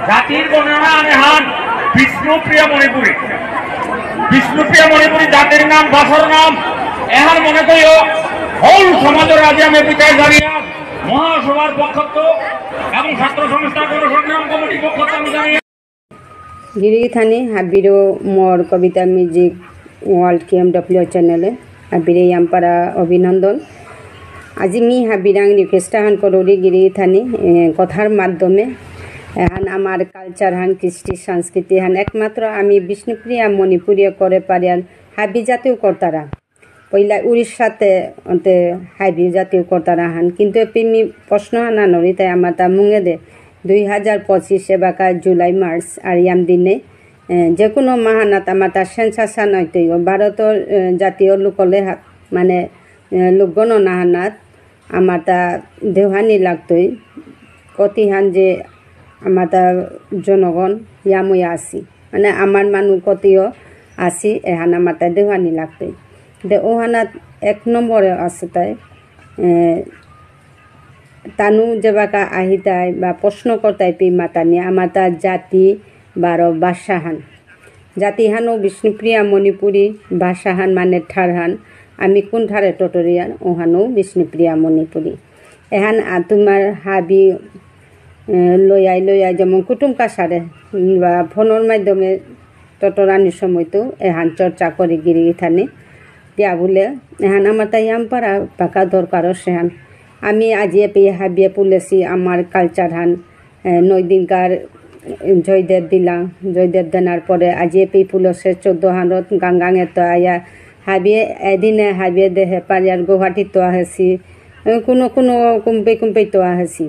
জাতির বর্ণনা আনে হান বিষ্ণুপ্রিয়া মণিপুরী। বিষ্ণুপ্রিয়া মণিপুরী জাতির নাম, ভাষার নাম। এহার মনে করিও হল সমাজের আজ আমি বিদায় জানিয়া মহাসভার পক্ষত্ব এবং ছাত্র সংস্থা গণসংগ্রাম কমিটির পক্ষত্ব আমি জানিয়া গিরিথানি হাবিরো মোর কবিতা মিউজিক ওয়ার্ল্ড KMW চ্যানেলে হাবিরে ইয়াম্পারা অভিনন্দন। আজি মি হাবিরাং রিকোয়েস্ট হান কররি গিরিথানি কথার মাধ্যমে হান আমার কালচার হান কৃষ্টি সংস্কৃতি হান একমাত্র আমি বিষ্ণুপ্রিয়া মণিপুরীয় করে পারি আর হাবি জাতীয় কর্তারা পইলা উড়িষ্যাতে অন্তে হাবি জাতীয় কর্তারা হান কিন্তু এপিমি প্রশ্ন হানা নরি তাই আমার তা মুঙে দে 2025 এবাকা জুলাই মার্চ আর ইয়াম দিনে যে কোনো মাহানাত আমার তার সেন্সাসান হইতেই ভারতের জাতীয় লোকলে মানে লোকগণনা হানাত আমার তা দেওহানি লাগতই কতিহান যে আমার তা জনগণ ইয়াময়া আসি মানে আমার মানুষ কতিও আসি এহান আমার তা দেওহানি লাগতই দে ওহানাত এক নম্বরে আছে তাই তানু যেবাকা আহিতাই বা প্রশ্ন করতাই পি মাতানি আমার তা জাতি বারো বাসাহান জাতিহানও বিষ্ণুপ্রিয়া মণিপুরী ভাষাহান মানে ঠারহান আমি কোন ঠারে টটরিয়ান ওহানও বিষ্ণুপ্রিয়া মণিপুরী এহান তোমার হাবি লইয়াই যেমন কুটুম কাছারে বা ফোনের মাধ্যমে টটরানির সময়তো এহান চর্চা করে গিরি থানে দিয়া বলে এহান আমার তাই আম পারা পাকা দরকারও সেহান আমি আজিয়ে পেয়ে হাবিয়ে পুলেছি আমার কালচার হান 9 দিনকার জয়দেব দিলাম জয়দেব দেনার পরে আজিয়ে পেয়ে পুলছে 14 হানত গাঙ্গাঙে তো আয়া হাবিয়ে এদিনে হাবিয়ে দেহে পারিয়ার গুয়াহাটি তো আহেছি কোনো কোনো কুম্পে তো আহেছি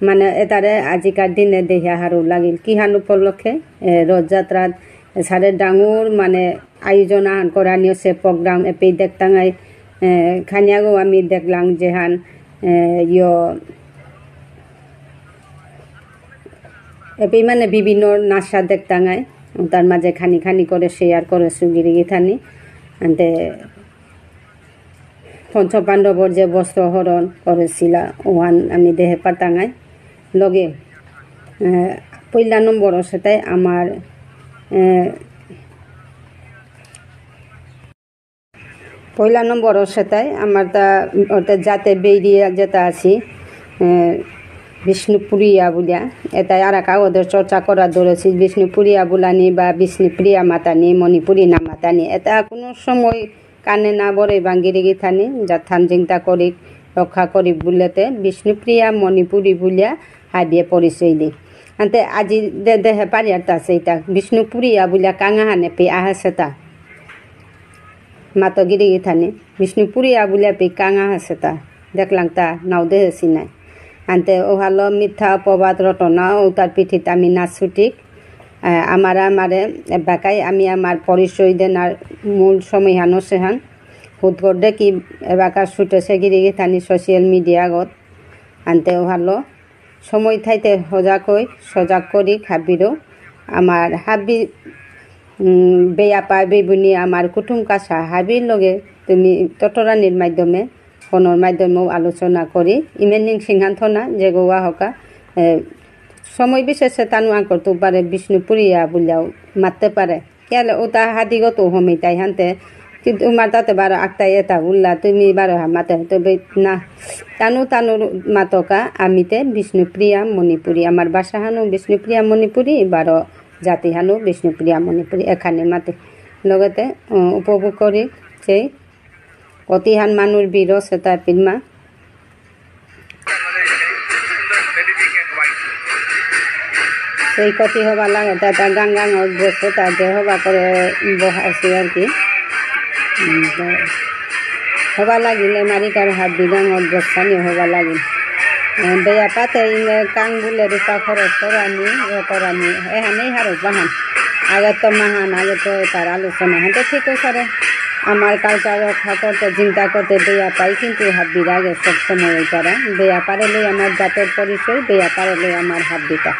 মানে এটারে আজিকার দিনে দেহা হারু লাগিল কি হান উপলক্ষে রথযাত্রাত সারে ডাঙর মানে আয়োজন আহান করা নিয়েছে প্রোগ্রাম এপে দেখতাঙাই খানিয়াগো আমি দেখলাম যেহান এপে মানে বিভিন্ন নাচা দেখতাঙাই তার মাঝে খানি খানি করে শেয়ার করেছো গিরিগিথানি আনতে পঞ্চপাণ্ডবর যে বস্ত্র হরণ করেছিল ওহান আমি দেহে পাতাঙাই লগে পয়লা নম্বর সেটাই আমার পয়লা নম্বর সেটাই আমার তা যাতে বেরিয়ে যেটা আছি বিষ্ণুপ্রিয়া বলিয়া এটাই আর ওদের চর্চা করা ধরেছি বিষ্ণুপ্রিয়া বুলানি বা বিষ্ণুপ্রিয়া মাতানি মণিপুরী না মাতানি এটা কোনো সময় কানে না বরে বাঙ্গিরি গিথানি যাথান চিন্তা করি রক্ষা করি বুলেতে বিষ্ণুপ্রিয়া মণিপুরী বুলিয়া হাবিয়ে পরিচয় দি আনতে আজি দেহে পারি আর তা সেইটা বিষ্ণুপ্রিয়া বুলিয়া কাঙাহানে পে আহেছে তা মাতো গিরি গিথানি বিষ্ণুপ্রিয়া বুলিয়া পে কাঙা আছে তা দেখলাম তা নাও দেহেছি নাই আনতে ওহালো মিথ্যা অপবাদ রটনা ও তার পিঠিত আমি নাচুটিক আমারে এবাকাই আমি আমার পরিচয় দেনার মূল সময় হানো সেহান হুদ করে কি এবাকার ছুটেছে গিরি গিথানি সোশ্যাল মিডিয়া গত আনতে ওহালো সময় থাইতে সজাগ করি হাবিরও আমার হাবি বেয়া পায় বেবুনি আমার কুটুম কাছা হাবির লগে তুমি টটরানির মাধ্যমে ফোনের মাধ্যমেও আলোচনা করি ইমেনিং সিংহান্তনা যে গোয়া হকা সময় বিশেষে তানু আঙ্কর তো পারে বিষ্ণুপ্রিয়া বলিয়াও মারতে পারে কেলে ও তা হাতিগত হমি তাই হানতে কিন্তু তোমার তাতে বারো আটটাই এটা উল্লা তুমি বারো মাতে তবে না তানু মাতকা আমিতে বিষ্ণুপ্রিয়া মণিপুরী আমার বাসা হানো বিষ্ণুপ্রিয়া মণিপুরী বারো জাতি হানো বিষ্ণুপ্রিয়া মণিপুরী এখানে মাতে লগতে উপভোগ করি সেই কতিহান মানুষ বীর সেটা পিলমা সেই কতি হবা লাগে তা গাঙ্গাং বসে তাতে হবা করে বহাইছি আর কি হবা লাগিলে মারিকার হাত বিগাঙত বসানি হবা লাগিল বেয়া পাতে কাং বুলে রূপা খরচ করানি এহানেই হারো বাহান আগে তো মাহান আগে তো তার আলোচনা হাতে ঠিক করে আমার কালচার রক্ষা করতে চিন্তা করতে বেয়া পাই কিন্তু হাত বিরাগে সব সময় তারা বেয়া পারেলে আমার জাতের পরিচয় বেয়া পারেলে আমার হাত বিটা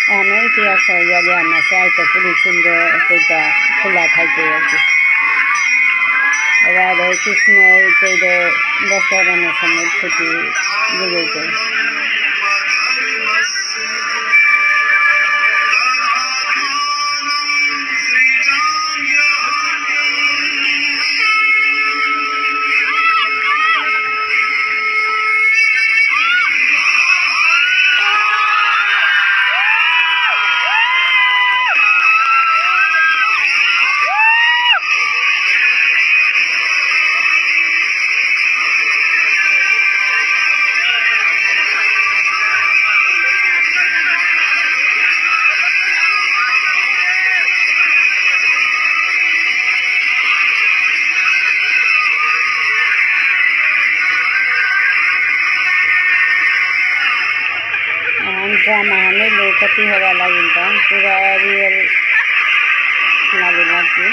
এখানে ইতিহাস ইয়ালি আনাছে আইতো পুলিশ কেইটা খোলা থাকে আর কি এবার কৃষ্ণ বস্ত্রানের সময় ছুটি বুঝেছে ड्रामा हमें लोकती हवा लगी पूरा रियल लगे